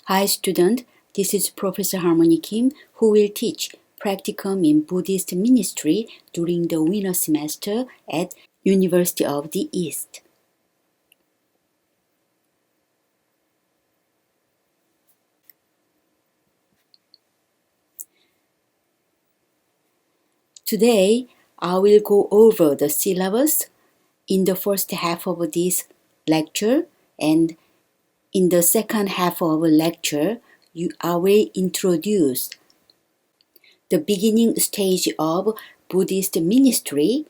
Hi student, this is Professor Harmony Kim who will teach Practicum in Buddhist Ministry during the winter semester at University of the East. Today, I will go over the syllabus in the first half of this lecture, and in the second half of the lecture, I will introduce the beginning stage of Buddhist ministry.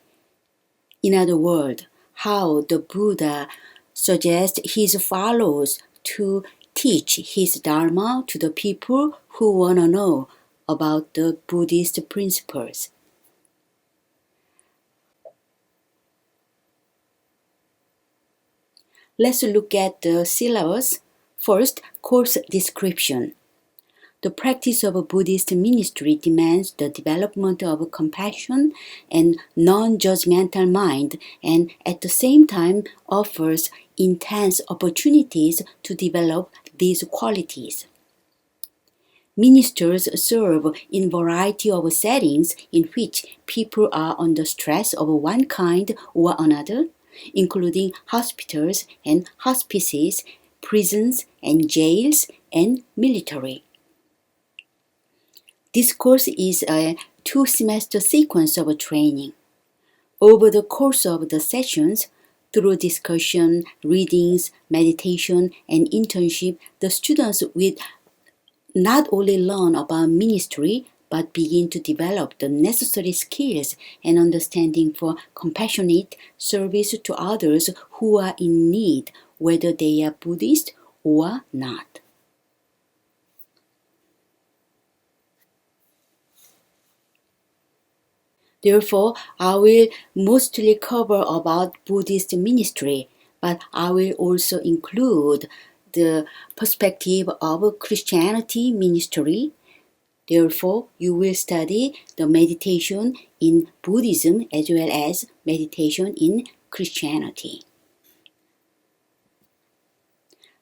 In other words, how the Buddha suggests his followers to teach his Dharma to the people who want to know about the Buddhist principles. Let's look at the syllabus. First, course description. The practice of a Buddhist ministry demands the development of compassion and non-judgmental mind, and at the same time offers intense opportunities to develop these qualities. Ministers serve in variety of settings in which people are under stress of one kind or another, including hospitals and hospices, prisons and jails, and military. This course is a two-semester sequence of training. Over the course of the sessions, through discussion, readings, meditation, and internship, the students will not only learn about ministry, but begin to develop the necessary skills and understanding for compassionate service to others who are in need, whether they are Buddhist or not. Therefore, I will mostly cover about Buddhist ministry, but I will also include the perspective of Christianity ministry. Therefore, you will study the meditation in Buddhism as well as meditation in Christianity.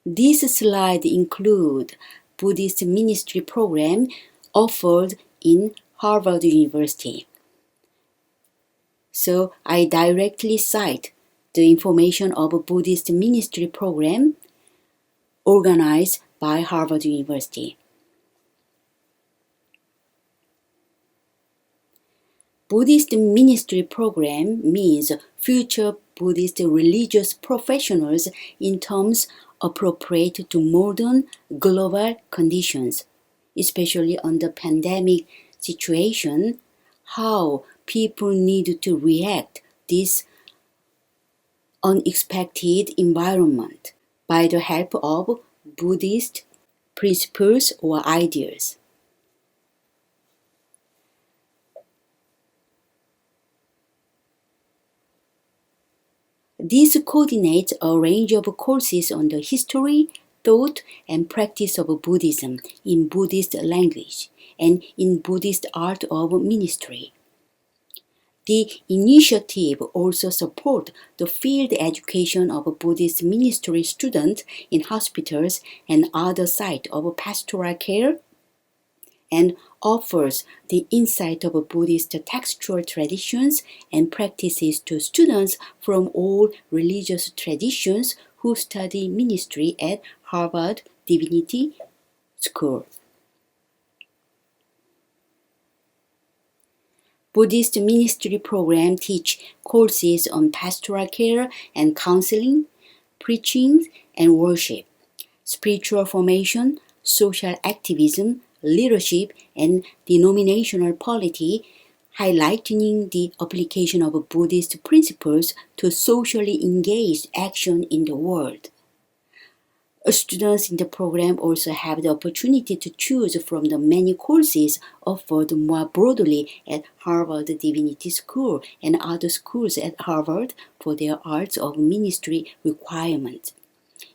This slide includes Buddhist ministry program offered in Harvard University. So I directly cite the information of a Buddhist ministry program organized by Harvard University. Buddhist ministry program means future Buddhist religious professionals in terms appropriate to modern global conditions, especially under pandemic situation, how people need to react this unexpected environment by the help of Buddhist principles or ideas. This coordinates a range of courses on the history, thought, and practice of Buddhism in Buddhist language and in Buddhist art of ministry. The initiative also supports the field education of Buddhist ministry students in hospitals and other sites of pastoral care, and offers the insight of Buddhist textual traditions and practices to students from all religious traditions who study ministry at Harvard Divinity School. Buddhist ministry program teach courses on pastoral care and counseling, preaching and worship, spiritual formation, social activism, leadership, and denominational polity, highlighting the application of Buddhist principles to socially engaged action in the world. Students in the program also have the opportunity to choose from the many courses offered more broadly at Harvard Divinity School and other schools at Harvard for their arts of ministry requirements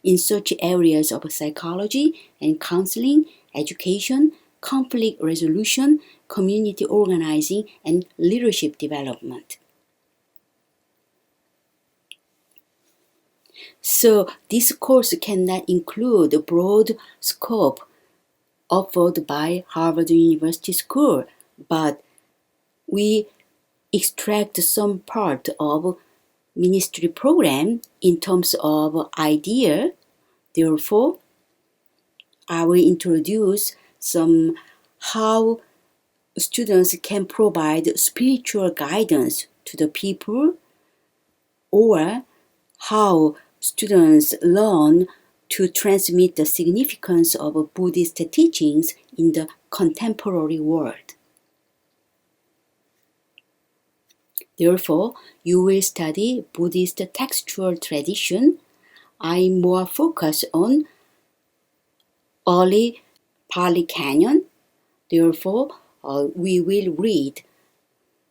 in such areas of psychology and counseling, education, conflict resolution, community organizing, and leadership development. So this course cannot include a broad scope offered by Harvard University School, but we extract some part of ministry program in terms of idea. Therefore, I will introduce some how students can provide spiritual guidance to the people, or how students learn to transmit the significance of Buddhist teachings in the contemporary world. Therefore, you will study Buddhist textual tradition. I more focus on early Pali Canon. Therefore, we will read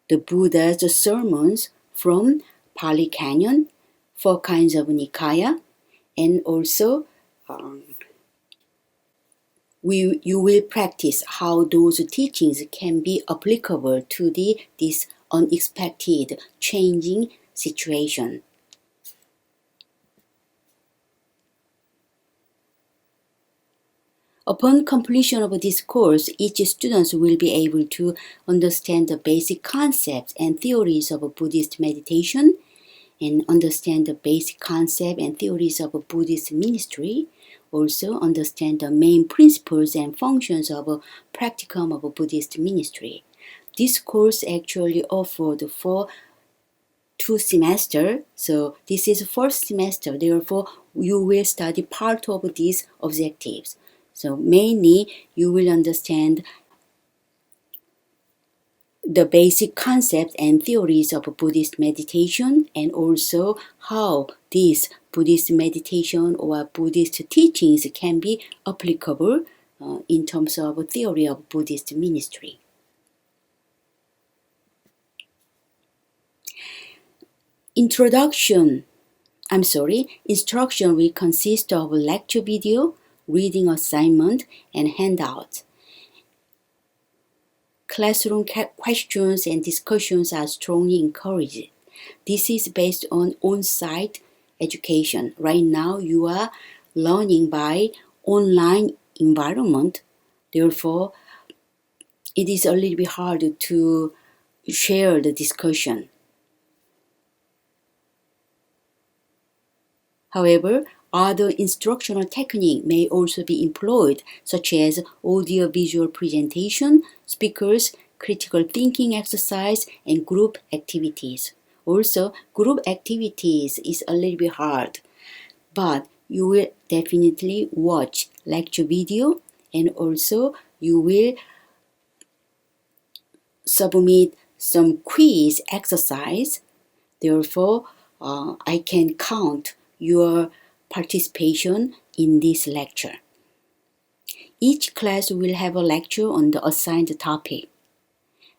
the Buddha's sermons from Pali Canon, 4 kinds of Nikaya, and also you will practice how those teachings can be applicable to this unexpected changing situation. Upon completion of this course, each student will be able to understand the basic concepts and theories of Buddhist meditation, and understand the basic concept and theories of Buddhist ministry, also understand the main principles and functions of a practicum of a Buddhist ministry. This course actually offered for 2 semesters, so this is 4th semester, therefore you will study part of these objectives. So mainly you will understand the basic concepts and theories of Buddhist meditation, and also how this Buddhist meditation or Buddhist teachings can be applicable in terms of theory of Buddhist ministry. Instruction will consist of lecture video, reading assignment, and handouts. Classroom questions and discussions are strongly encouraged. This is based on on-site education. Right now, you are learning by online environment. Therefore, it is a little bit hard to share the discussion. However, other instructional techniques may also be employed, such as audio-visual presentation, speakers, critical thinking exercise, and group activities. Also, group activities is a little bit hard, but you will definitely watch lecture video, and also you will submit some quiz exercise. Therefore, I can count your participation in this lecture. Each class will have a lecture on the assigned topic.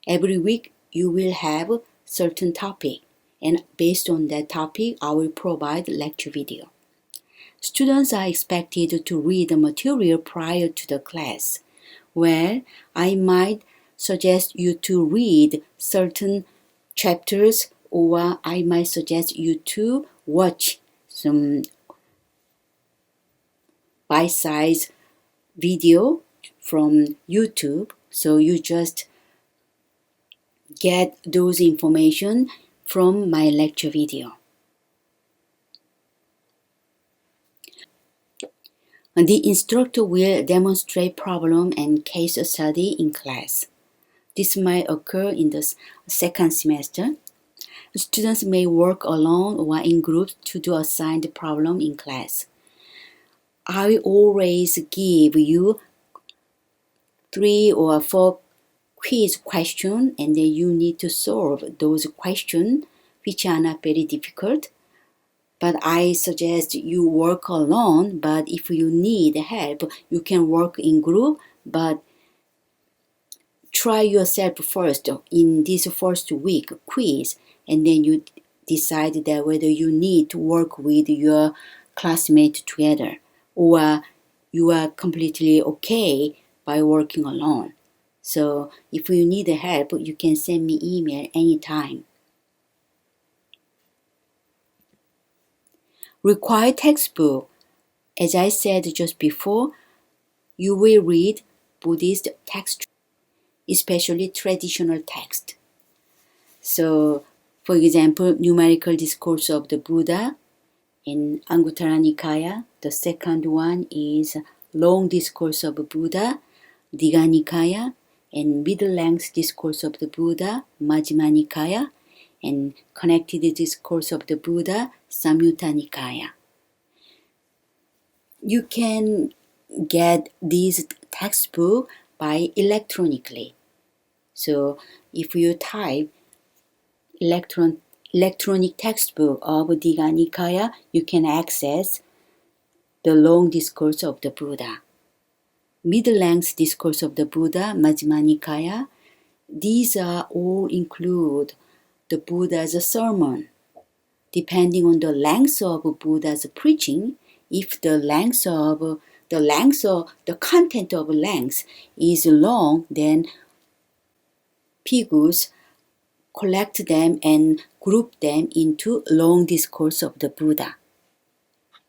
Every week you will have a certain topic, and based on that topic, I will provide lecture video. Students are expected to read the material prior to the class. Well, I might suggest you to read certain chapters, or I might suggest you to watch some bite-sized video from YouTube, so you just get those information from my lecture video. The instructor will demonstrate problem and case study in class. This might occur in the 2nd semester. Students may work alone or in groups to do assigned problem in class. I always give you 3 or 4 quiz questions, and then you need to solve those questions, which are not very difficult. But I suggest you work alone, but if you need help, you can work in group, but try yourself first in this first week quiz, and then you decide that whether you need to work with your classmates together, or you are completely okay by working alone. So if you need help, you can send me email anytime. Required textbook. As I said just before, you will read Buddhist text, especially traditional text. So, for example, Numerical Discourse of the Buddha in Anguttara Nikaya. The second one is Long Discourse of Buddha, Digha Nikaya, and Middle Length Discourse of the Buddha, Majjhima Nikaya, and Connected Discourse of the Buddha, Samyutta Nikaya. You can get these textbooks by electronically. So if you type electronic textbook of Digha Nikaya, you can access the Long Discourse of the Buddha. Middle Length Discourse of the Buddha, Majjhima Nikaya, these are all include the Buddha's sermon. Depending on the length of Buddha's preaching, if the content of length is long, then Bhikkhus collect them and group them into Long Discourse of the Buddha.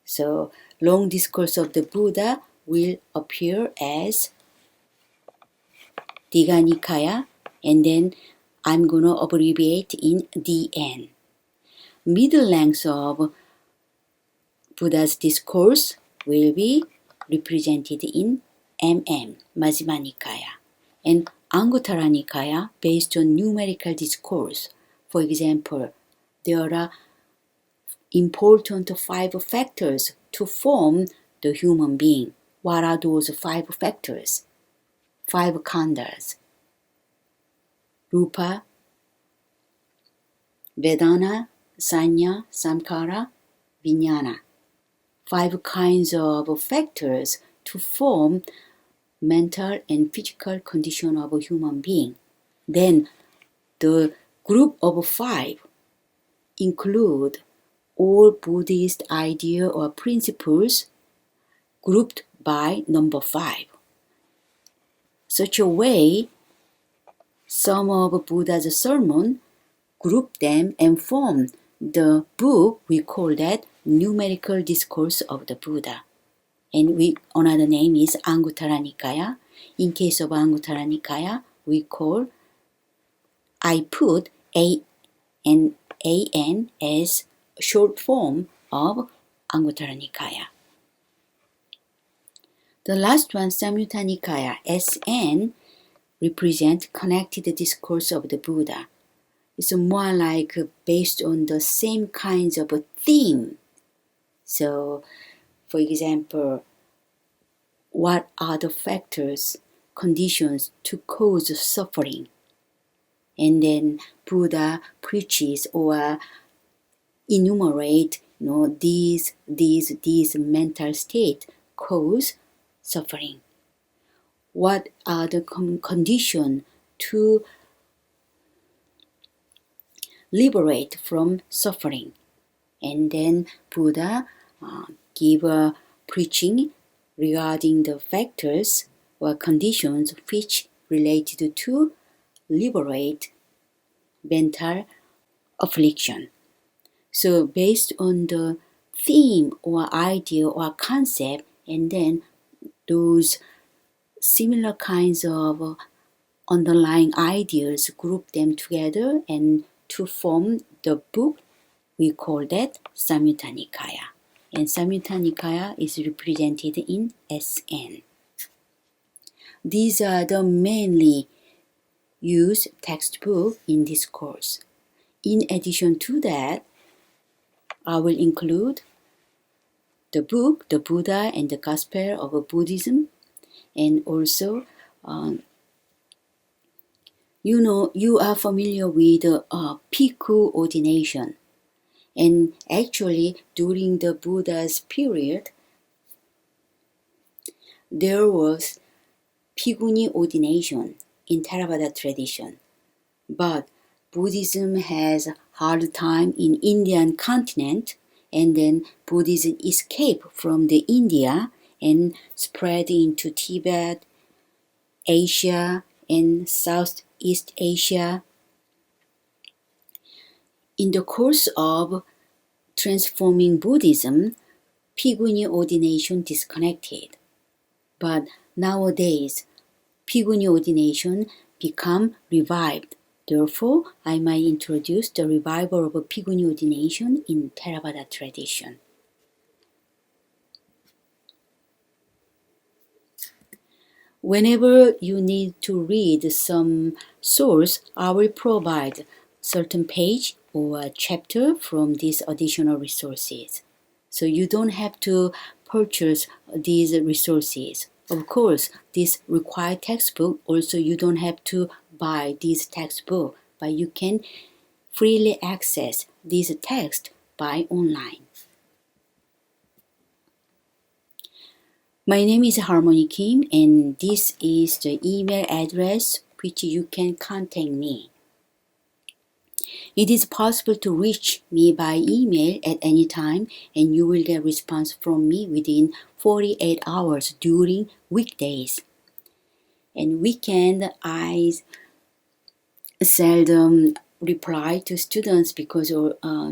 So, Long Discourse of the Buddha will appear as Digha Nikaya, and then I'm going to abbreviate in DN. Middle length of Buddha's discourse will be represented in MM, Majjhima Nikaya, and Anguttara Nikaya based on numerical discourse. For example, there are important 5 factors to form the human being. What are those 5 factors? 5 khandhas. Rupa, Vedana, Sanya, Samkhara, Vijnana. 5 kinds of factors to form mental and physical condition of a human being. Then the group of 5 include all Buddhist ideas or principles grouped by number 5. Such a way, some of Buddha's sermon group them and form the book we call that Numerical Discourse of the Buddha. And another name is Anguttara Nikaya. In case of Anguttara Nikaya, I put A and AN as short form of Anguttara Nikaya. The last one, Samyutta Nikaya, SN, represent Connected Discourse of the Buddha. It's more like based on the same kinds of a theme. So, for example, what are the factors, conditions to cause suffering? And then Buddha preaches or enumerate, these mental state cause suffering. What are the conditions to liberate from suffering? And then Buddha give a preaching regarding the factors or conditions which related to liberate mental affliction. So based on the theme or idea or concept, and then those similar kinds of underlying ideas, group them together and to form the book, we call that Samyutta Nikaya. And Samyutta Nikaya is represented in SN. These are the mainly used textbook in this course. In addition to that, I will include the book, The Buddha and the Gospel of Buddhism, and also you are familiar with Bhikkhu ordination. And actually, during the Buddha's period, there was Bhikkhuni ordination in Theravada tradition. But Buddhism has a hard time in Indian continent, and then Buddhism escaped from the India and spread into Tibet, Asia, and Southeast Asia. In the course of transforming Buddhism, Bhikkhuni ordination disconnected. But nowadays, Piguni ordination become revived. Therefore, I might introduce the revival of Piguni ordination in Theravada tradition. Whenever you need to read some source, I will provide certain page or a chapter from these additional resources. So you don't have to purchase these resources. Of course, this required textbook, also you don't have to buy this textbook, but you can freely access this text by online. My name is Harmony Kim, and this is the email address which you can contact me. It is possible to reach me by email at any time, and you will get response from me within 48 hours during weekdays. And weekend, I seldom reply to students because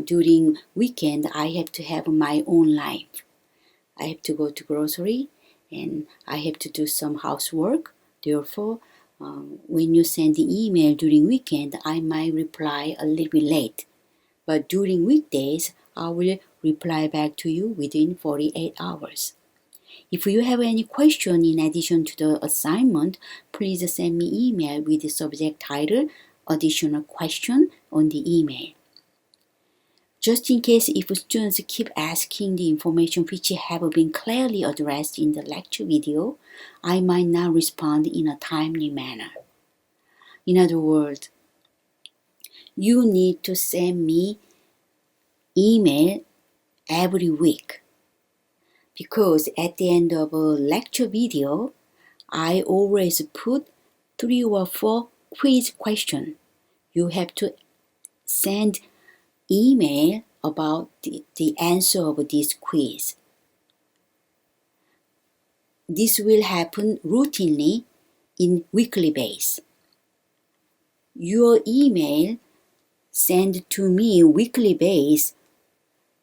during weekend I have to have my own life. I have to go to grocery and I have to do some housework. Therefore, when you send the email during weekend, I might reply a little bit late. But during weekdays, I will reply back to you within 48 hours. If you have any question in addition to the assignment, please send me email with the subject title, additional question on the email. Just in case if students keep asking the information which have been clearly addressed in the lecture video, I might not respond in a timely manner. In other words, you need to send me email every week, because at the end of a lecture video, I always put 3 or 4 quiz questions. You have to send email about the answer of this quiz. This will happen routinely in weekly basis. Your email sent to me weekly basis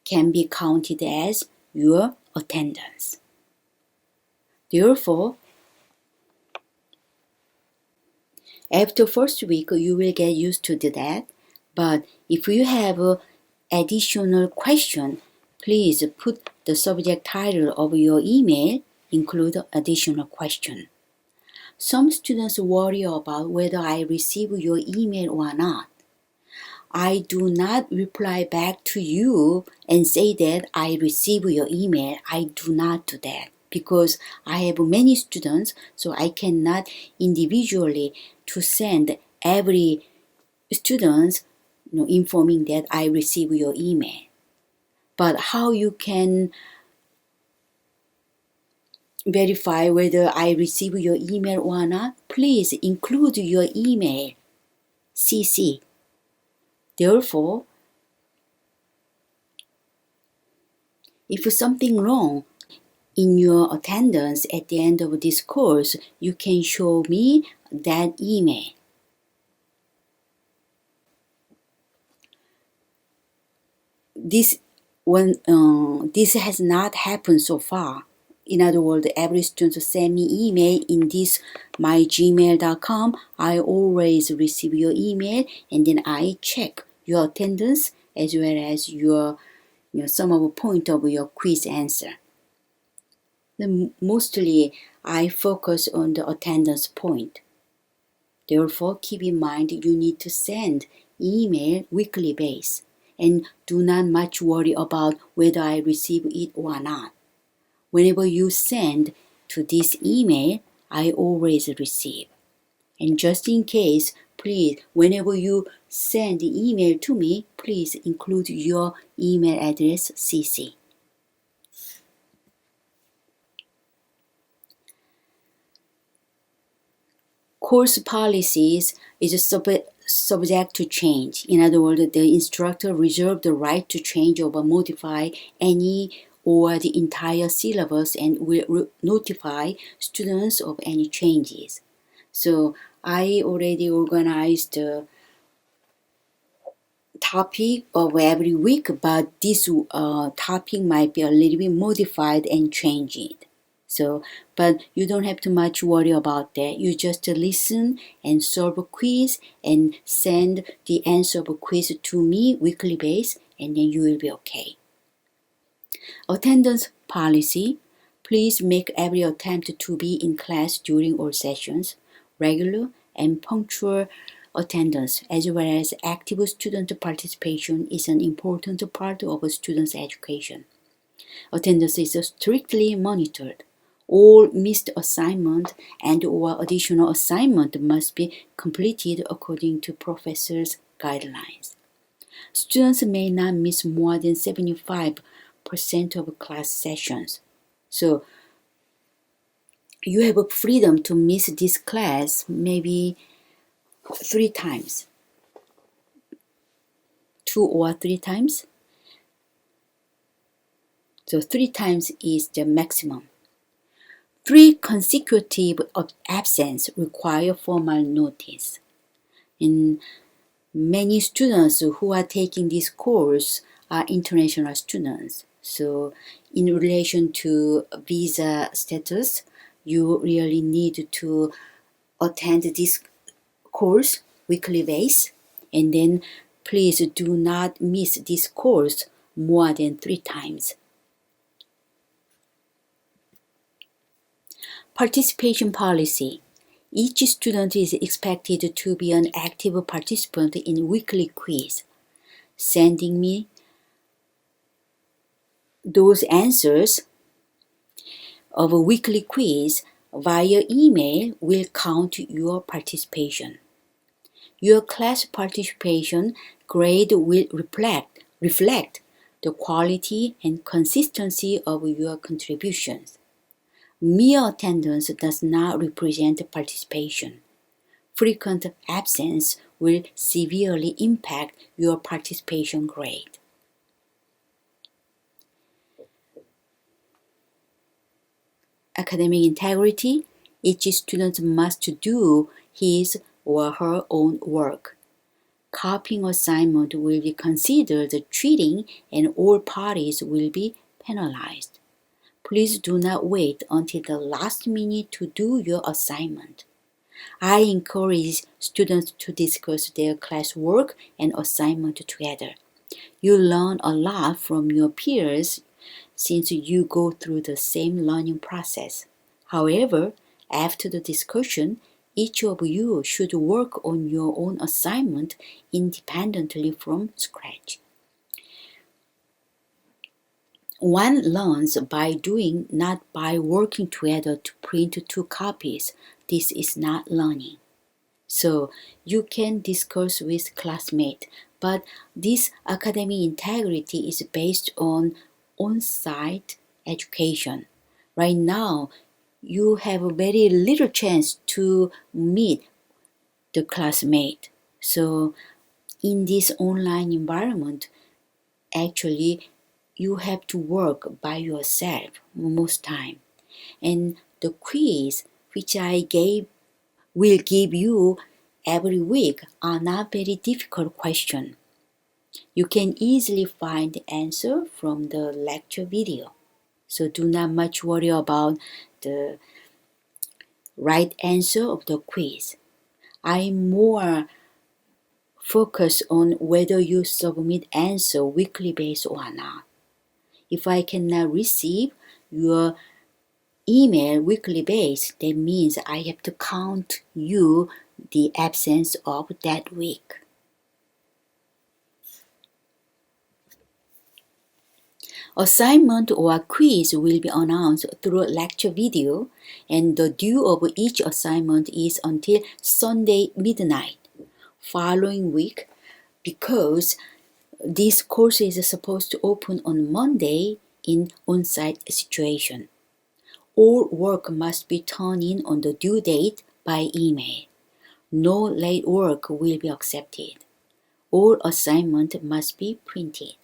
can be counted as your attendance. Therefore, after first week, you will get used to that. But if you have an additional question, please put the subject title of your email, include additional question. Some students worry about whether I receive your email or not. I do not reply back to you and say that I receive your email. I do not do that because I have many students, so I cannot individually to send every student informing that I receive your email. But how you can verify whether I receive your email or not? Please include your email CC. Therefore, if something wrong in your attendance at the end of this course, you can show me that email. This has not happened so far. In other words, every student send me email in this mygmail.com. I always receive your email and then I check your attendance as well as your sum of point of your quiz answer. Then mostly I focus on the attendance point. Therefore, keep in mind you need to send email weekly basis and do not much worry about whether I receive it or not. Whenever you send to this email, I always receive. And just in case, please, whenever you send the email to me, please include your email address CC. Course policies is subject to change. In other words, the instructor reserves the right to change or modify any or the entire syllabus and will notify students of any changes. So I already organized the topic of every week, but this topic might be a little bit modified and changed. So, but you don't have too much worry about that. You just listen and solve a quiz and send the answer of a quiz to me weekly base, and then you will be okay. Attendance policy. Please make every attempt to be in class during all sessions. Regular and punctual attendance as well as active student participation is an important part of a student's education. Attendance is strictly monitored. All missed assignment and or additional assignment must be completed according to professor's guidelines. Students may not miss more than 75% of class sessions. So you have a freedom to miss this class maybe 3 times, 2 or 3 times. So 3 times is the maximum. 3 consecutive absence require formal notice. And many students who are taking this course are international students. So in relation to visa status, you really need to attend this course weekly base, and then please do not miss this course more than 3 times. Participation policy. Each student is expected to be an active participant in weekly quiz. Sending me those answers of a weekly quiz via email will count your participation. Your class participation grade will reflect the quality and consistency of your contributions. Mere attendance does not represent participation. Frequent absence will severely impact your participation grade. Academic integrity. Each student must do his or her own work. Copying assignment will be considered cheating and all parties will be penalized. Please do not wait until the last minute to do your assignment. I encourage students to discuss their classwork and assignment together. You learn a lot from your peers since you go through the same learning process. However, after the discussion, each of you should work on your own assignment independently from scratch. One learns by doing, not by working together to print 2 copies. This is not learning. So you can discuss with classmates, but this academic integrity is based on on-site education. Right now, you have a very little chance to meet the classmate. So in this online environment, actually, you have to work by yourself most time. And the quiz which I will give you every week are not very difficult questions. You can easily find the answer from the lecture video. So do not much worry about the right answer of the quiz. I'm more focused on whether you submit answer weekly base or not. If I cannot receive your email weekly base, that means I have to count you the absence of that week. Assignment or quiz will be announced through lecture video, and the due of each assignment is until Sunday midnight following week, because this course is supposed to open on Monday in on-site situation. All work must be turned in on the due date by email. No late work will be accepted. All assignment must be printed.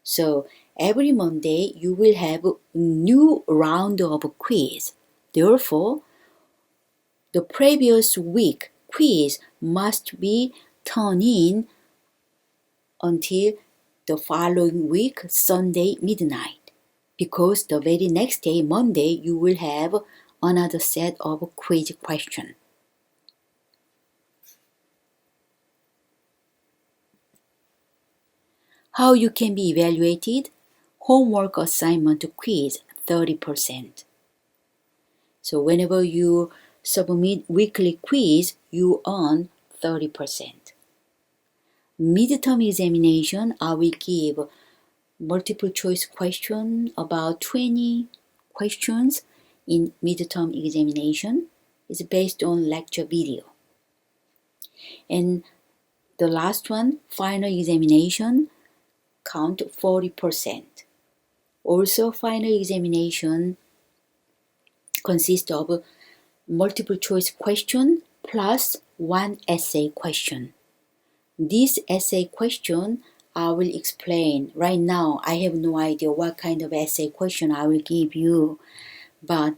So every Monday you will have a new round of quiz. Therefore, the previous week quiz must be turned in until the following week, Sunday midnight. because the very next day, Monday, you will have another set of quiz question. How you can be evaluated? Homework assignment quiz 30%. So whenever you submit weekly quiz, you earn 30%. Midterm examination, I will give multiple choice question, about 20 questions in midterm examination. It's based on lecture video. And the last one, final examination, count 40%. Also, final examination consists of multiple choice question plus one essay question. This essay question I will explain. Right now, I have no idea what kind of essay question I will give you. But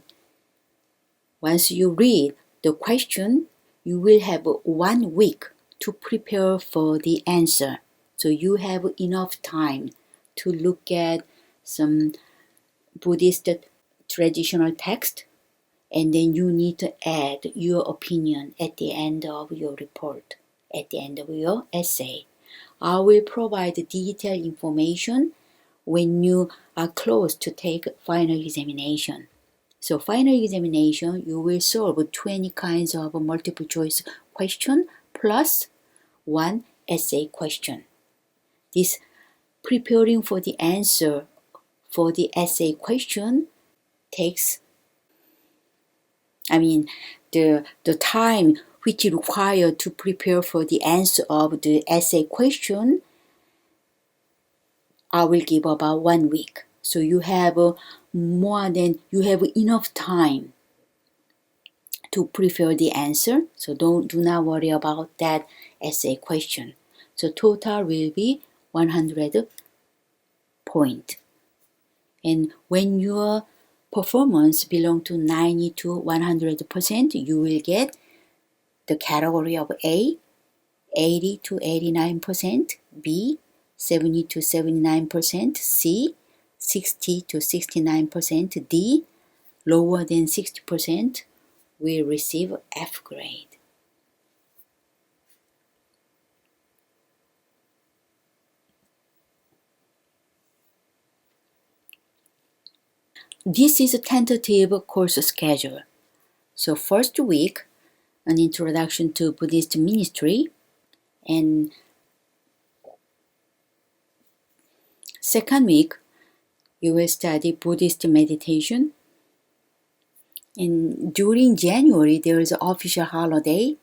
once you read the question, you will have 1 week to prepare for the answer. So you have enough time to look at some Buddhist traditional text, and then you need to add your opinion at the end of your report, at the end of your essay. I will provide detailed information when you are close to take final examination. So final examination, you will solve 20 kinds of multiple choice question plus one essay question. This preparing for the answer for the essay question takes, the time which is required to prepare for the answer of the essay question, I will give about 1 week. So you have enough time to prepare the answer. So do not worry about that essay question. So total will be 100 point. And when your performance belong to 90 to 100%, you will get the category of A, 80 to 89%, B, 70 to 79%, C, 60 to 69%, D, lower than 60%, will receive F grade. This is a tentative course schedule. So first week, an introduction to Buddhist ministry, and second week, you will study Buddhist meditation. And during January, there is an official holiday,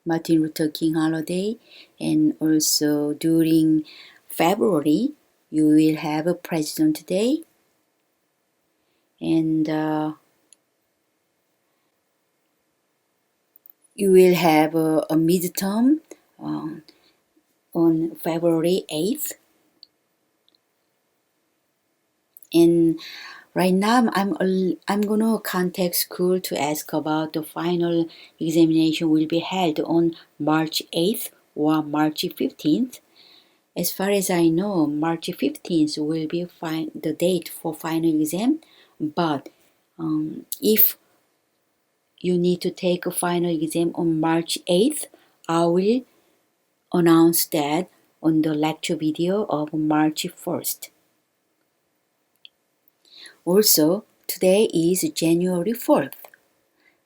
Martin Luther King holiday, and also during February, you will have a President Day, and you will have a midterm on February 8th. And right now, I'm gonna contact school to ask about the final examination will be held on March 8th or March 15th. As far as I know, March 15th will be the date for final exam. But if you need to take a final exam on March 8th, I will announce that on the lecture video of March 1st. Also, today is January 4th.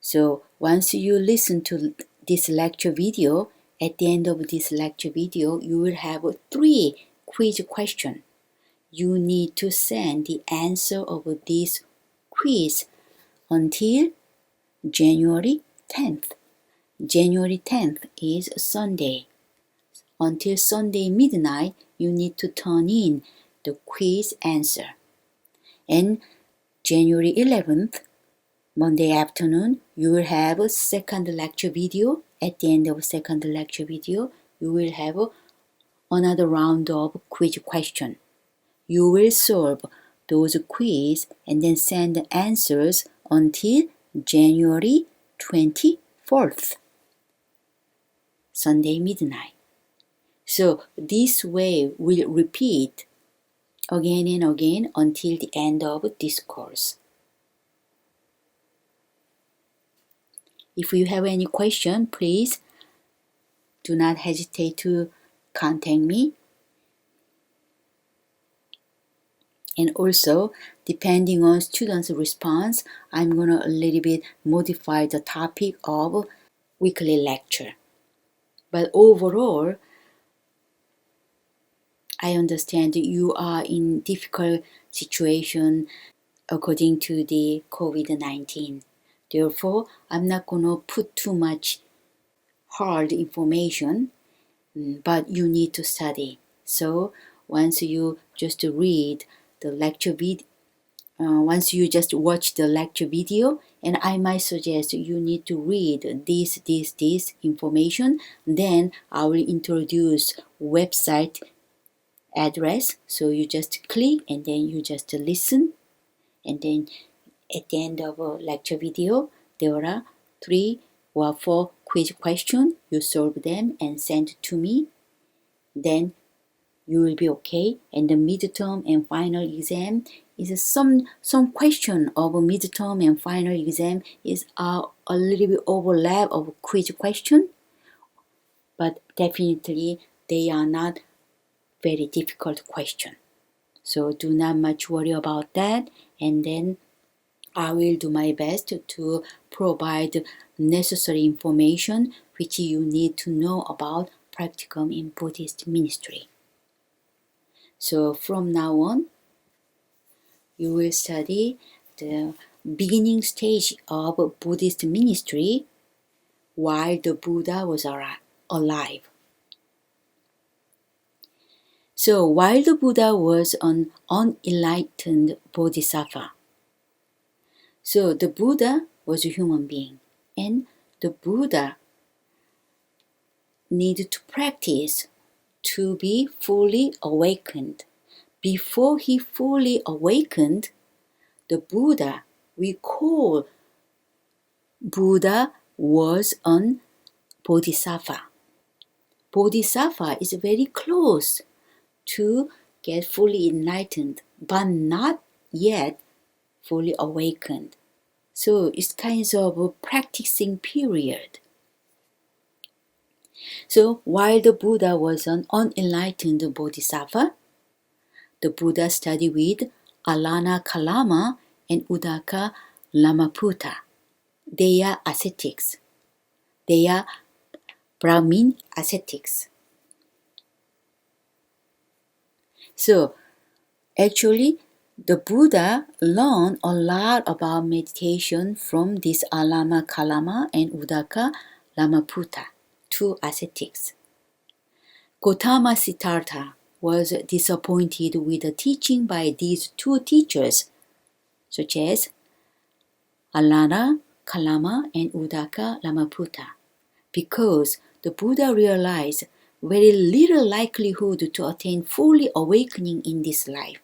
So once you listen to this lecture video, at the end of this lecture video, you will have 3 quiz questions. You need to send the answer of this quiz until January 10th. January 10th is Sunday. Until Sunday midnight, you need to turn in the quiz answer. And January 11th, Monday afternoon, you will have a second lecture video. At the end of second lecture video, you will have another round of quiz question. You will solve those quiz and then send the answers until January 24th, Sunday midnight. So this way will repeat again and again until the end of this course. If you have any question, please do not hesitate to contact me. And also, depending on students' response, I'm going to a little bit modify the topic of weekly lecture. But overall, I understand you are in difficult situation according to the COVID-19. Therefore, I'm not going to put too much hard information, but you need to study. So once you just read the lecture video, once you just watch the lecture video, and I might suggest you need to read this information, then I will introduce website address. So you just click and then you just listen, and then at the end of a lecture video, there are 3 or 4 quiz questions. You solve them and send to me. Then you will be okay. And the midterm and final exam is some question of a midterm and final exam is a little bit overlap of quiz question, but definitely they are not very difficult question. So do not much worry about that, and then I will do my best to provide necessary information which you need to know about practicum in Buddhist ministry. So from now on, you will study the beginning stage of Buddhist ministry while the Buddha was alive. So while the Buddha was an unenlightened bodhisattva, so the Buddha was a human being, and the Buddha needed to practice to be fully awakened. Before he fully awakened, the Buddha, we call Buddha was an bodhisattva. Bodhisattva is very close to get fully enlightened, but not yet fully awakened. So it's kind of a practicing period. So while the Buddha was an unenlightened bodhisattva, the Buddha studied with Alana Kalama and Udaka Lamaputta. They are ascetics. They are Brahmin ascetics. So actually, the Buddha learned a lot about meditation from this Alama Kalama and Udaka Lamaputta, 2 ascetics. Gautama Siddhartha was disappointed with the teaching by these 2 teachers, such as Alana Kalama and Udaka Lamaputta, because the Buddha realized very little likelihood to attain fully awakening in this life.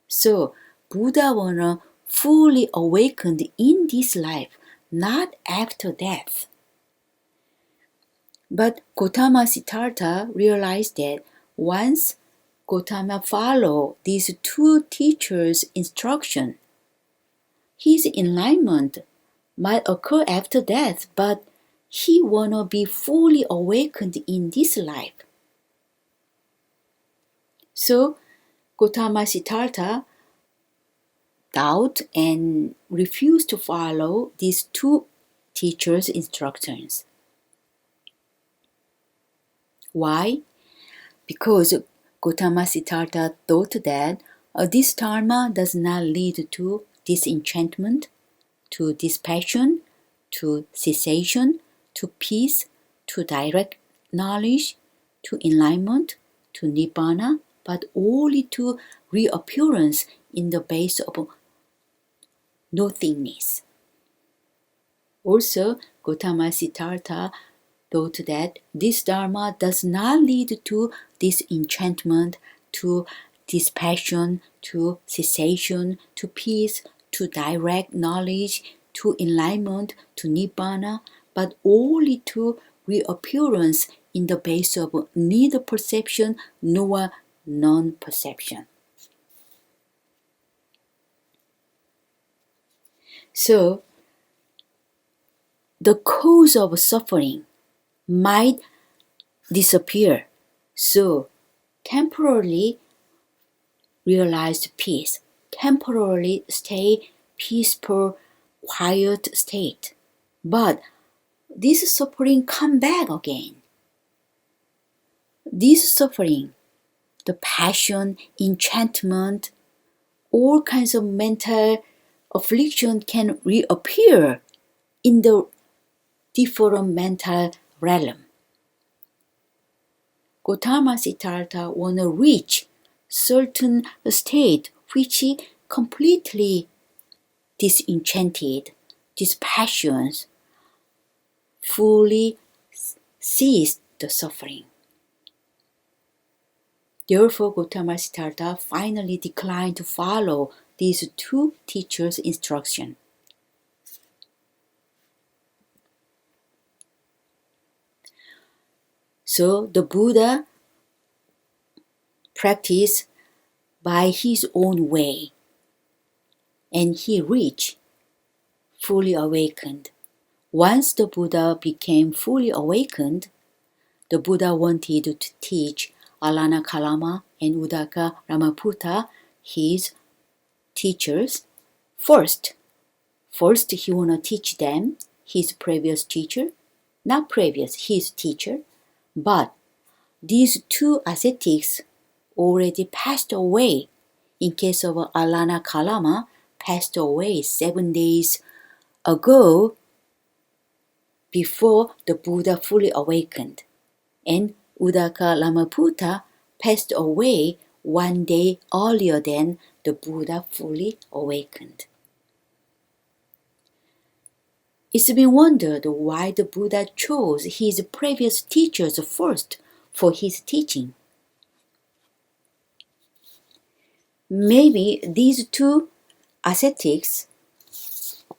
So Buddha wanna fully awakened in this life, not after death. But Gautama Siddhartha realized that once Gautama followed these 2 teachers' instruction, his enlightenment might occur after death, but he wanna be fully awakened in this life. So Gautama Siddhartha doubt and refused to follow these 2 teachers' instructions. Why? Because Gautama Siddhartha thought that this dharma does not lead to disenchantment, to dispassion, to cessation, to peace, to direct knowledge, to enlightenment, to nibbana, but only to reappearance in the base of nothingness. Also, Gautama Siddhartha thought that this dharma does not lead to disenchantment, to dispassion, to cessation, to peace, to direct knowledge, to enlightenment, to nibbana, but only to reappearance in the base of neither perception nor non-perception. So, the cause of suffering might disappear. So, temporarily realized peace, temporarily stay peaceful, quiet state. But this suffering come back again. This suffering, the passion, enchantment, all kinds of mental affliction can reappear in the different mental realm. Gautama Siddhartha want to reach certain state which completely disenchanted, these passions fully cease the suffering. Therefore, Gautama Siddhartha finally declined to follow these two teachers' instruction. So the Buddha practiced by his own way, and he reached fully awakened. Once the Buddha became fully awakened, the Buddha wanted to teach Alana Kalama and Udaka Ramaputta, his teachers, first. First, he want to teach them, his previous teacher, not previous, his teacher, but these two ascetics already passed away. In case of Alana Kalama, passed away 7 days ago before the Buddha fully awakened. And Udaka Ramaputta passed away 1 day earlier than the Buddha fully awakened. It's been wondered why the Buddha chose his previous teachers first for his teaching. Maybe these two ascetics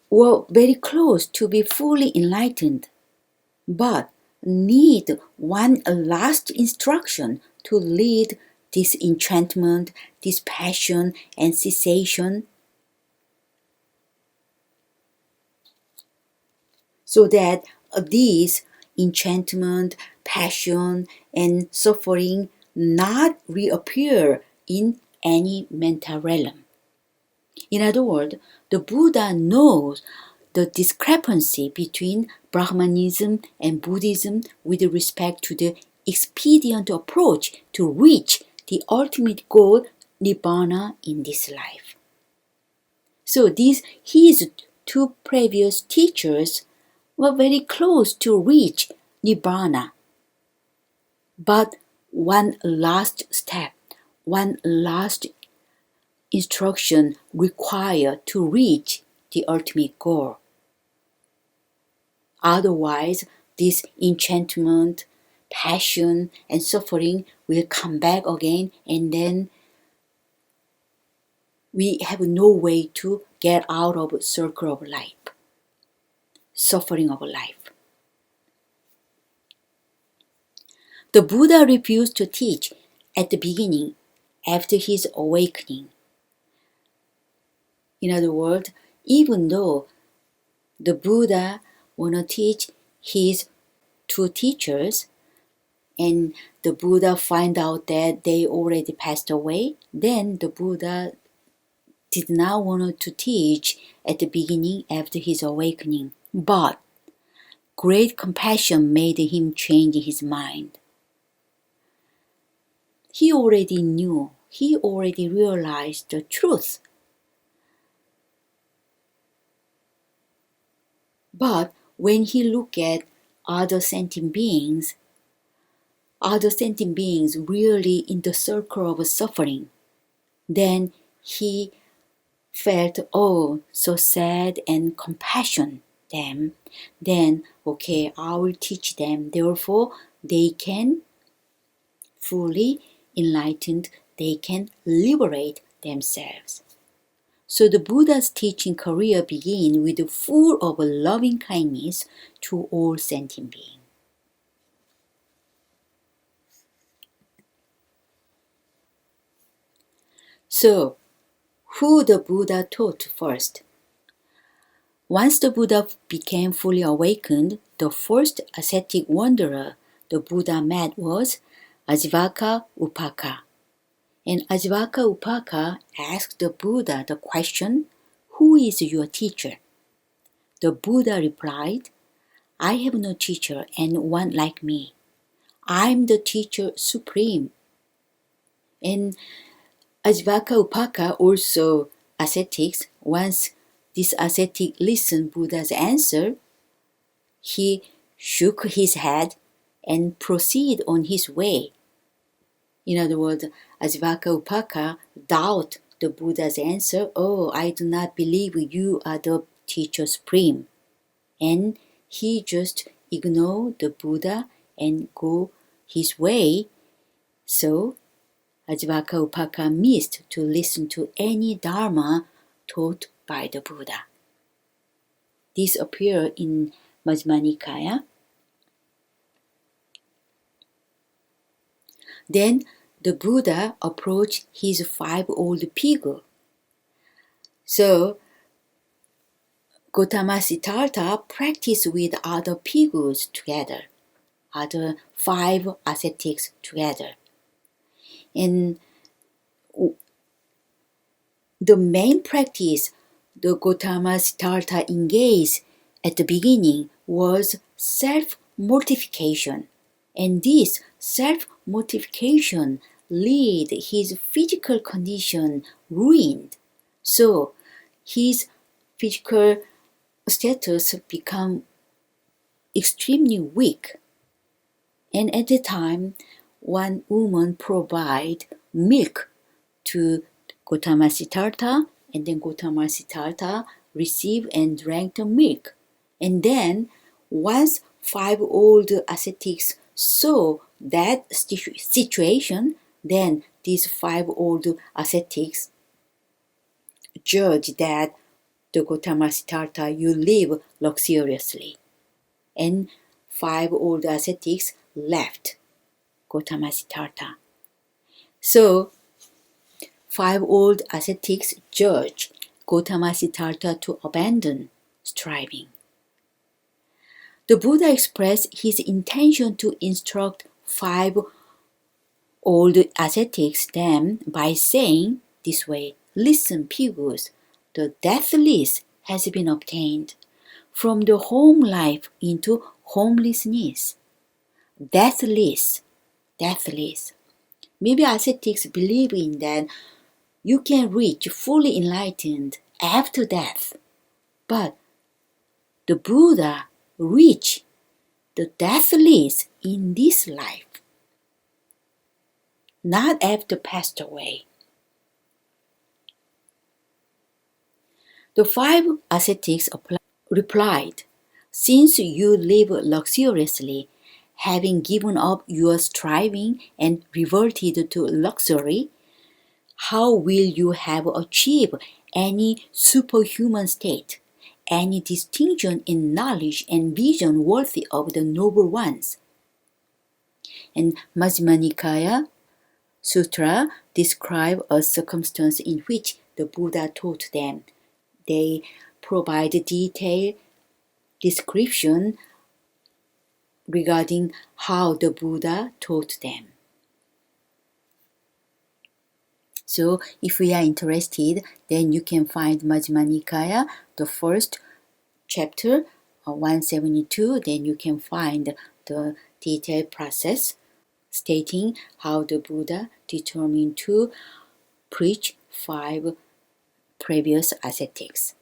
were very close to be fully enlightened, but need one last instruction to lead this enchantment, this passion and cessation, so that these enchantment, passion and suffering not reappear in any mental realm. In other words, the Buddha knows the discrepancy between Brahmanism and Buddhism with respect to the expedient approach to reach the ultimate goal, Nibbana, in this life. So his two previous teachers were very close to reach Nibbana. But one last step, one last instruction required to reach the ultimate goal. Otherwise, this enchantment, passion, and suffering will come back again, and then we have no way to get out of the circle of life, suffering of life. The Buddha refused to teach at the beginning after his awakening. In other words, even though the Buddha want to teach his two teachers, and the Buddha find out that they already passed away, then the Buddha did not want to teach at the beginning after his awakening. But great compassion made him change his mind. He already knew, he already realized the truth. But when he looked at other sentient beings really in the circle of suffering, then he felt, so sad and compassion them. Then, okay, I will teach them. Therefore, they can fully enlightened, they can liberate themselves. So the Buddha's teaching career began with full of loving kindness to all sentient beings. So, who the Buddha taught first? Once the Buddha became fully awakened, the first ascetic wanderer the Buddha met was Ajivaka Upaka. And Ajivaka Upaka asked the Buddha the question, "Who is your teacher?" The Buddha replied, "I have no teacher and one like me. I am the teacher supreme." And Ajivaka Upaka, also ascetics, once this ascetic listened Buddha's answer, he shook his head and proceeded on his way. In other words, Ajivaka Upaka doubted the Buddha's answer. "Oh, I do not believe you are the teacher supreme." And he just ignored the Buddha and go his way. So Ajivaka Upaka missed to listen to any Dharma taught by the Buddha. This appears in Majjhima Nikaya. Then the Buddha approached his 5 old pigs. So Gautama Siddhartha practiced with other pigs together, other 5 ascetics together. And the main practice the Gautama Siddhartha engaged at the beginning was self-mortification. And this self-mortification led his physical condition ruined. So his physical status became extremely weak. And at the time, one woman provided milk to Gautama Siddhartha, and then Gautama Siddhartha received and drank the milk. And then, once 5 old ascetics saw that situation, then these 5 old ascetics judged that the Gautama Siddhartha, you live luxuriously. And 5 old ascetics left Gautama Siddhartha. So 5 old ascetics judged Gautama Siddhartha to abandon striving. The Buddha expressed his intention to instruct 5 old ascetics then by saying this way, "Listen, pigus, the deathless has been obtained from the home life into homelessness." Deathless. Maybe ascetics believe in that you can reach fully enlightened after death. But the Buddha reached the deathless in this life, not after passed away. The 5 ascetics replied, "Since you live luxuriously, having given up your striving and reverted to luxury, how will you have achieved any superhuman state, any distinction in knowledge and vision worthy of the noble ones?" And Majjhima Nikaya Sutra describe a circumstance in which the Buddha taught them. They provide detailed description regarding how the Buddha taught them. So if we are interested, then you can find Majjhima Nikaya, the first chapter, 172. Then you can find the detailed process stating how the Buddha determined to preach 5 previous ascetics.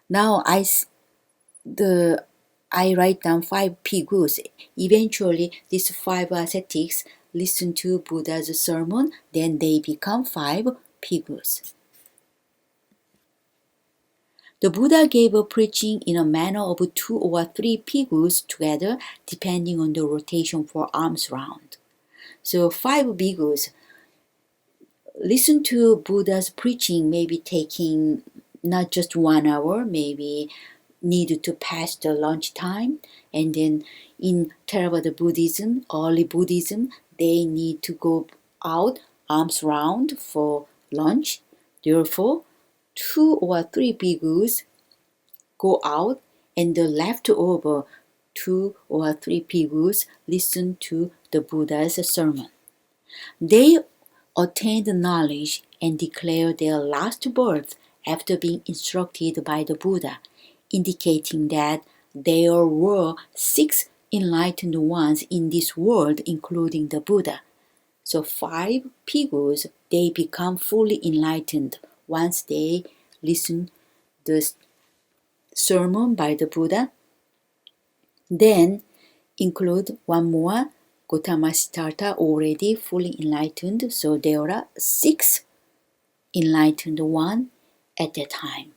Now I write down 5 pigus. Eventually, these 5 ascetics listen to Buddha's sermon, then they become 5 pigus. The Buddha gave a preaching in a manner of 2 or 3 pigus together, depending on the rotation for arms round. So 5 pigus listen to Buddha's preaching, maybe taking not just 1 hour, maybe need to pass the lunch time. And then in Theravada Buddhism, early Buddhism, they need to go out arms round for lunch. Therefore, 2 or 3 bhikkhus go out, and the leftover 2 or 3 bhikkhus listen to the Buddha's sermon. They attained knowledge and declare their last words after being instructed by the Buddha, indicating that there were 6 enlightened ones in this world, including the Buddha. So 5 bhikkhus, they become fully enlightened once they listen the sermon by the Buddha. Then include one more Gautama Siddhartha, already fully enlightened. So there are 6 enlightened one at that time.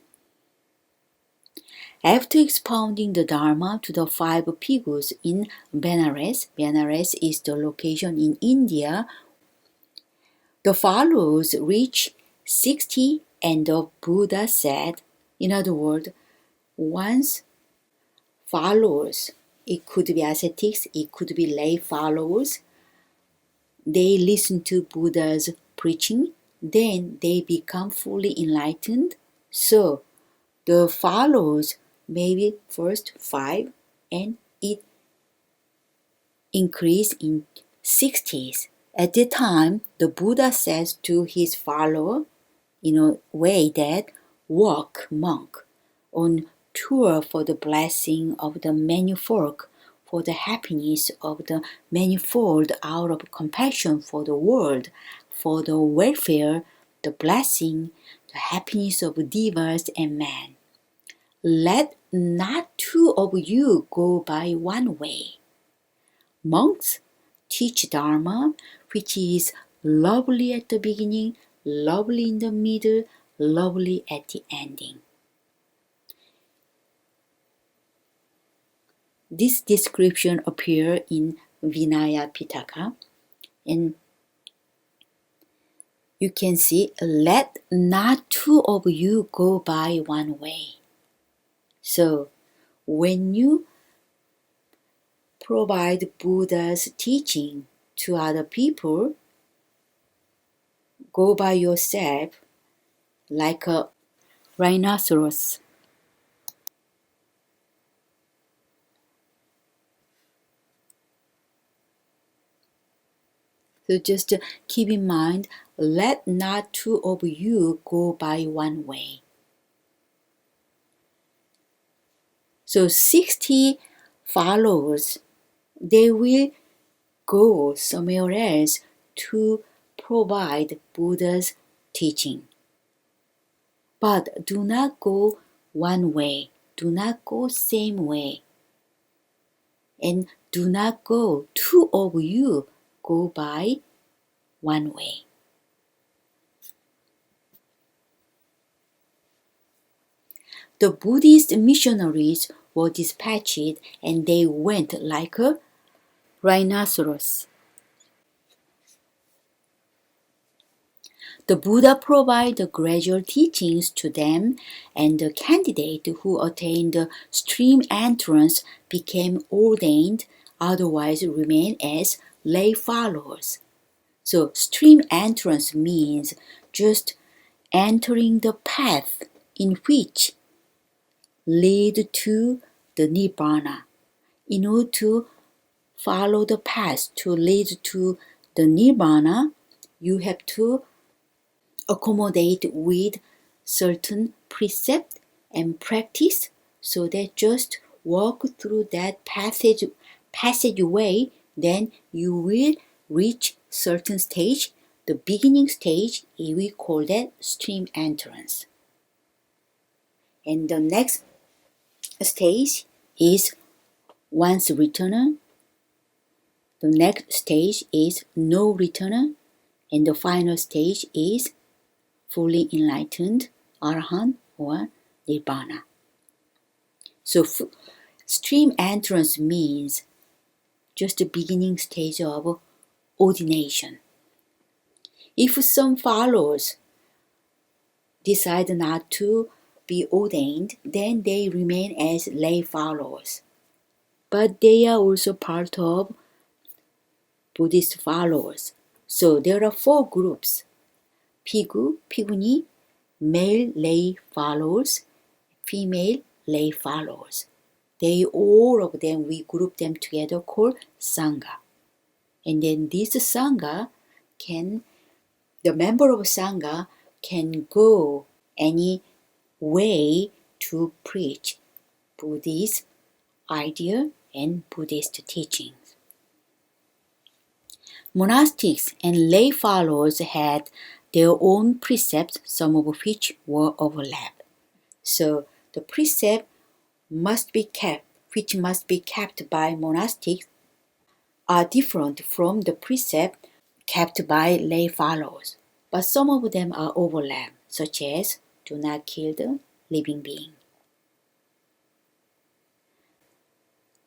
After expounding the Dharma to the 5 bhikkhus in Benares, Benares is the location in India, the followers reached 60 and the Buddha said, in other words, once followers, it could be ascetics, it could be lay followers, they listen to Buddha's preaching, then they become fully enlightened. So the followers, maybe first 5, and it increased in 60s. At the time, the Buddha says to his follower, in a way that, walk, monk, on tour for the blessing of the manifold, for the happiness of the manifold, out of compassion for the world, for the welfare, the blessing, the happiness of devas and man. Let not 2 of you go by one way. Monks teach Dharma, which is lovely at the beginning, lovely in the middle, lovely at the ending. This description appears in Vinaya Pitaka, and you can see, let not 2 of you go by one way. So when you provide Buddha's teaching to other people, go by yourself like a rhinoceros. So just keep in mind, let not 2 of you go by one way. So 60 followers, they will go somewhere else to provide Buddha's teaching. But do not go one way. Do not go same way. And do not go 2 of you go by one way. The Buddhist missionaries were dispatched, and they went like a rhinoceros. The Buddha provided gradual teachings to them, and the candidate who attained the stream entrance became ordained, otherwise remained as lay followers. So stream entrance means just entering the path in which lead to the Nibbana. In order to follow the path to lead to the Nibbana, you have to accommodate with certain precept and practice, so that just walk through that passageway, then you will reach certain stage. The beginning stage, we call that stream entrance. And the next stage is once returner. The next stage is no returner. And the final stage is fully enlightened Arahant or Nibbana. So stream entrance means just the beginning stage of ordination. If some followers decide not to be ordained, then they remain as lay followers. But they are also part of Buddhist followers. So there are 4 groups: Bhikkhu, Bhikkhuni, male lay followers, female lay followers. They all of them, we group them together called Sangha. And then this Sangha the member of Sangha can go any way to preach Buddhist idea and Buddhist teachings. Monastics and lay followers had their own precepts, some of which were overlapped. So the precept which must be kept by monastics, are different from the precept kept by lay followers. But some of them are overlapped, such as do not kill the living being.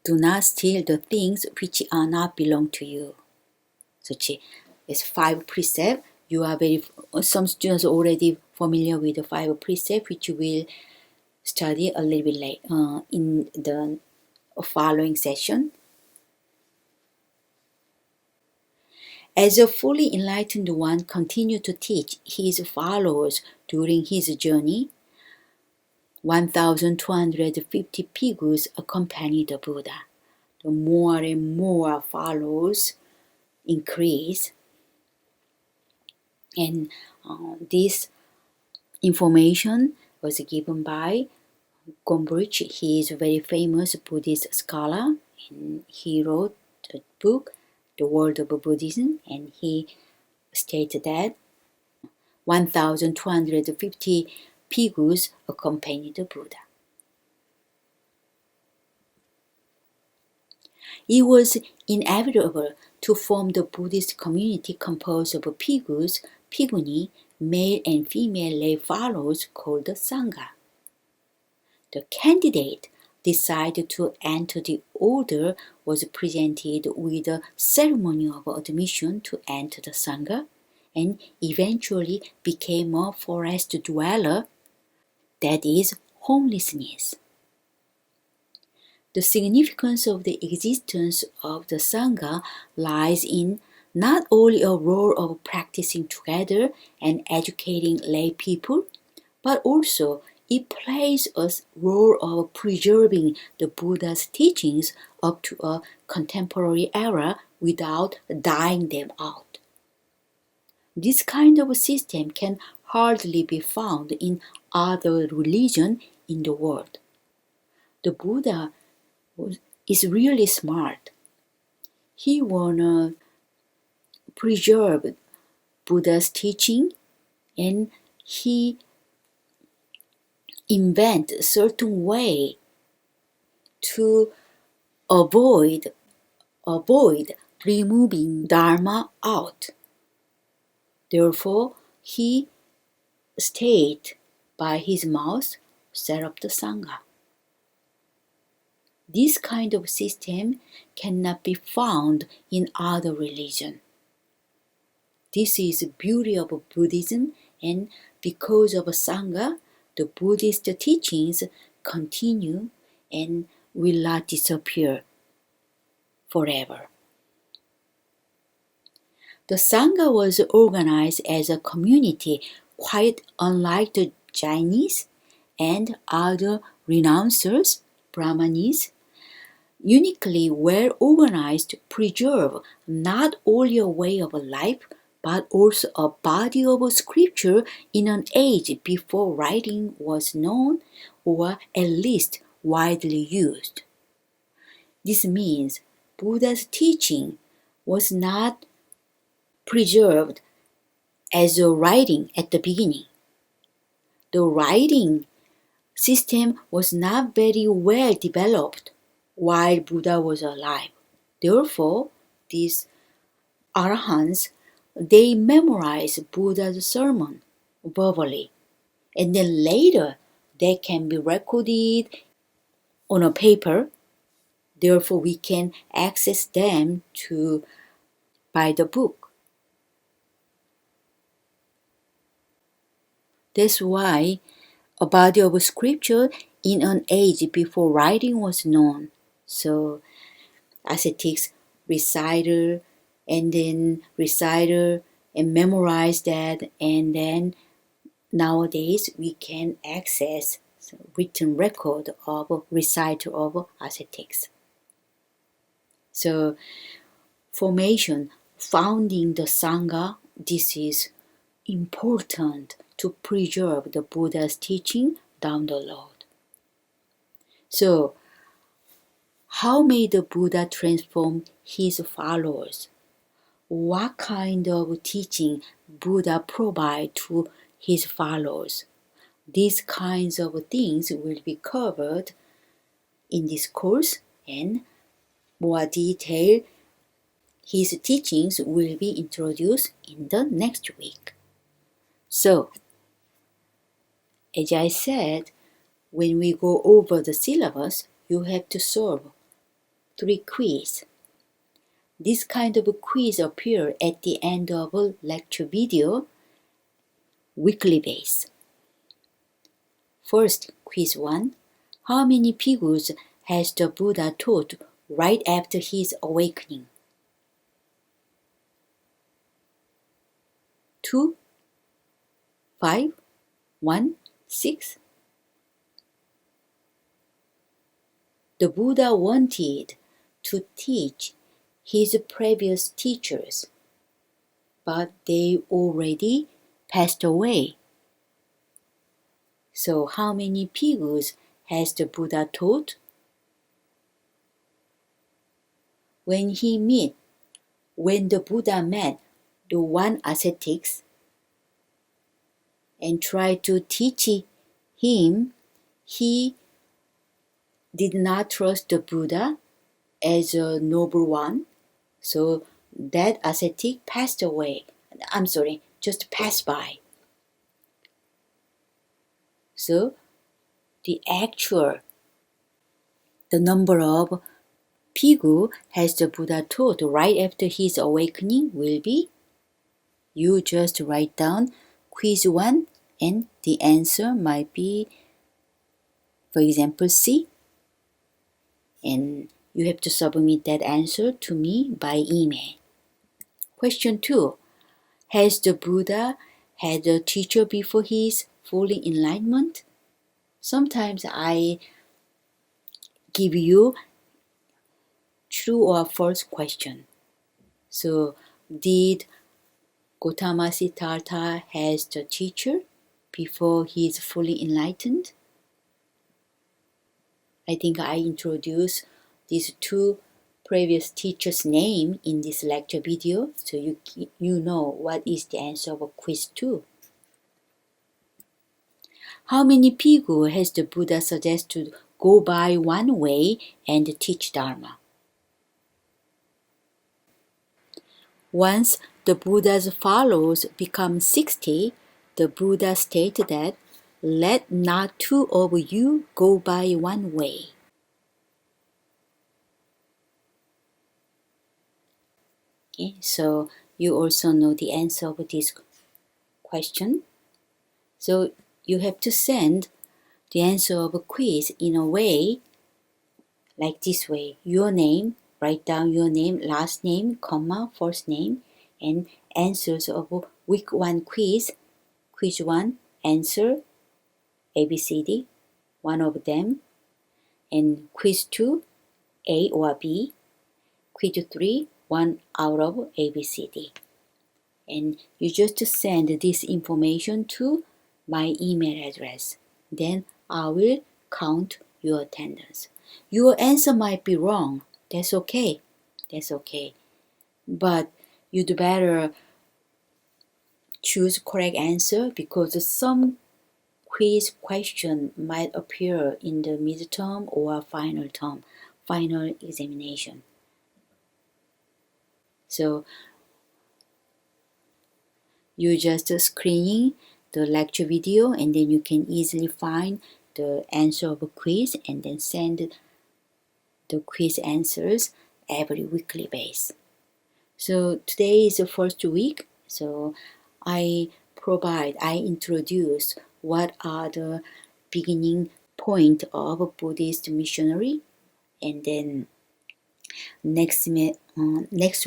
Do not steal the things which are not belong to you. Such as 5 precepts. Some students are already familiar with the 5 precepts, which we'll study a little bit later in the following session. As a fully enlightened one continued to teach his followers during his journey, 1,250 bhikkhus accompanied the Buddha. The more and more followers increased, and this information was given by Gombrich. He is a very famous Buddhist scholar, and he wrote a book, The World of Buddhism, and he stated that 1,250 bhikkhus accompanied the Buddha. It was inevitable to form the Buddhist community composed of bhikkhus, bhikkhuni, male and female lay followers called the Sangha. The candidate decided to enter the order was presented with a ceremony of admission to enter the Sangha, and eventually became a forest dweller, that is, homelessness. The significance of the existence of the Sangha lies in not only a role of practicing together and educating lay people, but also it plays a role of preserving the Buddha's teachings up to a contemporary era without dying them out. This kind of system can hardly be found in other religions in the world. The Buddha is really smart. He wanna preserve Buddha's teaching, and he invent a certain way to avoid removing Dharma out. Therefore, he stayed by his mouth, set up the Sangha. This kind of system cannot be found in other religions. This is the beauty of Buddhism, and because of Sangha, the Buddhist teachings continue and will not disappear forever. The Sangha was organized as a community quite unlike the Jainis and other renouncers, Brahmanis, uniquely well organized to preserve not only a way of life, but also a body of scripture in an age before writing was known or at least widely used. This means Buddha's teaching was not preserved as a writing at the beginning. The writing system was not very well developed while Buddha was alive. Therefore, these arahants, they memorize Buddha's sermon verbally, and then later they can be recorded on a paper. Therefore, we can access them by the book. That's why a body of scripture in an age before writing was known. So ascetics reciter and memorize that, and then nowadays we can access written record of recital of ascetics. So formation, founding the Sangha, this is important to preserve the Buddha's teaching down the road. So how may the Buddha transform his followers? What kind of teaching Buddha provide to his followers? These kinds of things will be covered in this course, and more detail his teachings will be introduced in the next week. So, as I said, when we go over the syllabus, you have to solve 3 quiz. This kind of quiz appear at the end of a lecture video, weekly base. First, quiz 1. How many bhikkhus has the Buddha taught right after his awakening? 2, 5, 1, 6. The Buddha wanted to teach his previous teachers, but they already passed away. So how many bhikkhus has the Buddha taught? When the Buddha met the one ascetics and tried to teach him, he did not trust the Buddha as a noble one. So that ascetic passed away. Just passed by. So the number of bhikkhu has the Buddha taught right after his awakening will be, you just write down quiz 1 and the answer might be, for example, C. And you have to submit that answer to me by email. Question 2. Has the Buddha had a teacher before his full enlightenment? Sometimes I give you true or false question. So, did Gautama Siddhartha has the teacher before he is fully enlightened? I think I introduced these 2 previous teachers' name in this lecture video, so you know what is the answer of quiz 2. How many bhikkhu has the Buddha suggested to go by one way and teach Dharma? Once the Buddha's followers become 60, the Buddha stated that, let not 2 of you go by one way. Okay, so you also know the answer of this question. So you have to send the answer of a quiz in a way like this way. Your name, write down your name, last name, comma, first name, and answers of week 1 quiz. Quiz 1, answer ABCD, one of them. And quiz 2, A or B. Quiz 3, one out of ABCD. And you just send this information to my email address. Then I will count your attendance. Your answer might be wrong. That's okay. But you'd better choose correct answer because some quiz question might appear in the midterm or final examination. So you just screening the lecture video and then you can easily find the answer of a quiz and then send the quiz answers every weekly base. So today is the first week, so I introduce what are the beginning point of a Buddhist missionary, and then next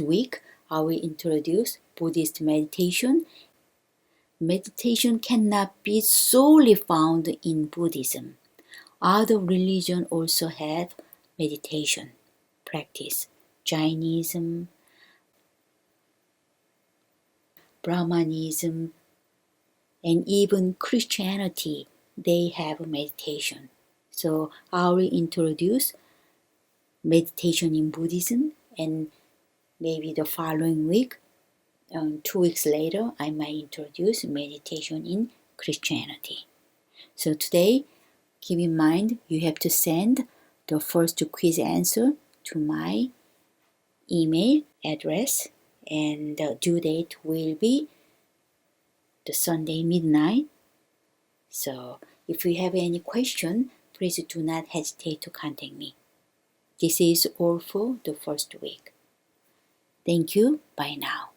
week I will introduce Buddhist meditation meditation cannot be solely found in Buddhism. Other religions also have meditation practice. Jainism, Brahmanism, and even Christianity, they have meditation. So I will introduce meditation in Buddhism, and maybe the following week, 2 weeks later, I might introduce meditation in Christianity. So today, keep in mind you have to send the first quiz answer to my email address, and the due date will be the Sunday midnight. So if you have any question, please do not hesitate to contact me. This is all for the first week. Thank you. Bye now.